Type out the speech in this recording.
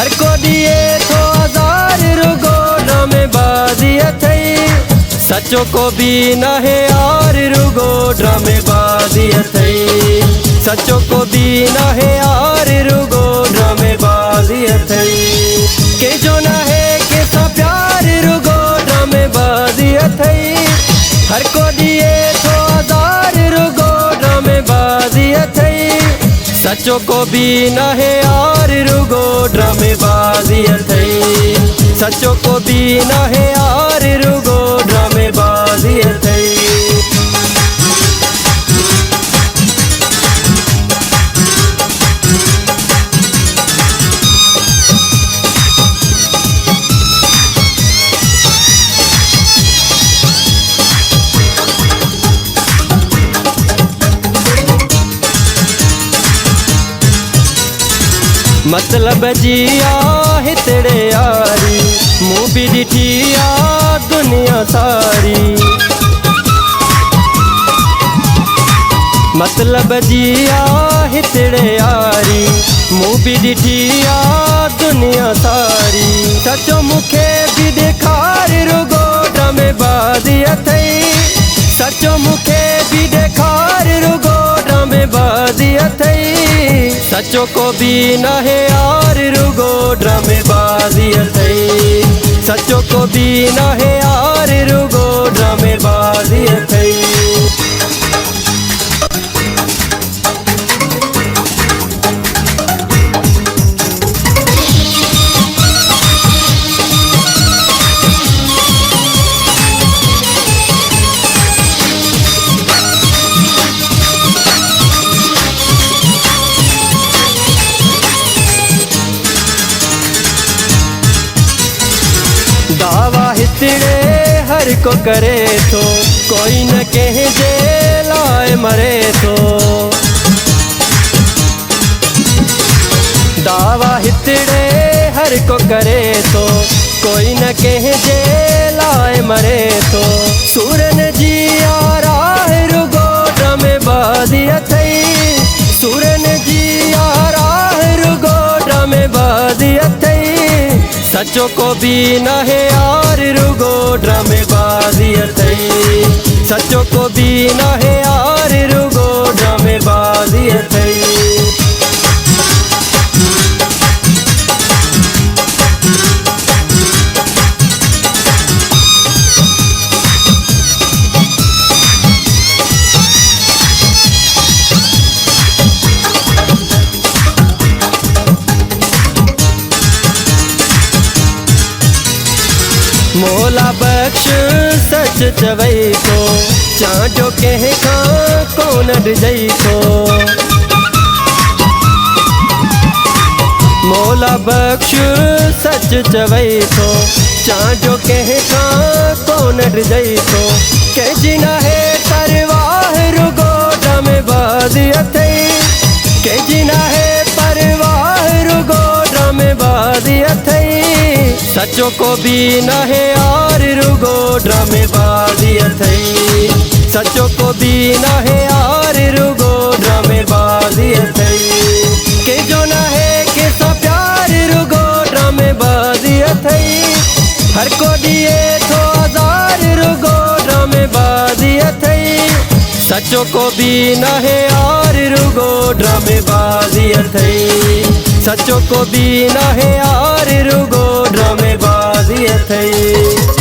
हर को दिए तो हजार रुगो ड्रामेबाजी अथई। सचो को भी न है यार रुगो ड्रामेबाजी अथई। सचो को भी न है यार रुगो ड्रामेबाजी अथई। के जो न है के सा प्यार रुगो ड्रामेबाजी अथई। हर को दिए तो हजार रुगो ड्रामेबाजी अथई। सचो को भी न है यार रुगो ड्रामेबाजी अथई। सचो को भी न है यार रुगो ड्रामेबाजी अथई। मतलब जिया हितड़े यारी मुँह भी डिठिया दुनिया सारी। मतलब जिया हितड़े यारी मुँह भी डिठिया दुनिया सारी। सचो मुखे भी देखार रुगो ड्रामेबाजी अथई। सचो मुखे भी देखार रुगो ड्रामेबाजी अथई। सचो को भी न है यार रुगो ड्रामेबाजी अथई। सचो को भी न है यार रुगो ड्रामेबाजी अथई। दावा हितड़े हर को करे तो कोई न कहे जे लाए मरे तो। दावा हितड़े हर को करे तो कोई न कहे जे लाए मरे तो। सूरन जी यारा रुगो ड्रामेबाजी अथई। सूरन जी यारा रुगो ड्रामेबाजी अथई। सचो को भी न है यार रुगो ड्रामेबाजी अथई। सचो को भी न है यार रुगो ड्रामेबाजी अथई। मोला बख्श सच चवई को चाँजो कह का कौन डई को। मोला बख्श सच चवई को चाँजो कह का कौन डई को। के जिना है परवाह रुगो ड्रामेबाजी अथई। के जिना है परवाह रुगो ड्रामेबाजी अथई। सचो को भी न है यार रुगो ड्रामेबाजी अथई। सचो को भी न है यार रुगो ड्रामेबाजी अथई। के जो न है के सा प्यार रुगो ड्रामेबाजी अथई। हर को दिए तो हजार रुगो ड्रामेबाजी अथई। सचो को भी न है यार रुगो ड्रामेबाजी अथई। सचो को भी न है यार रुगो ड्रामेबाजी अथई।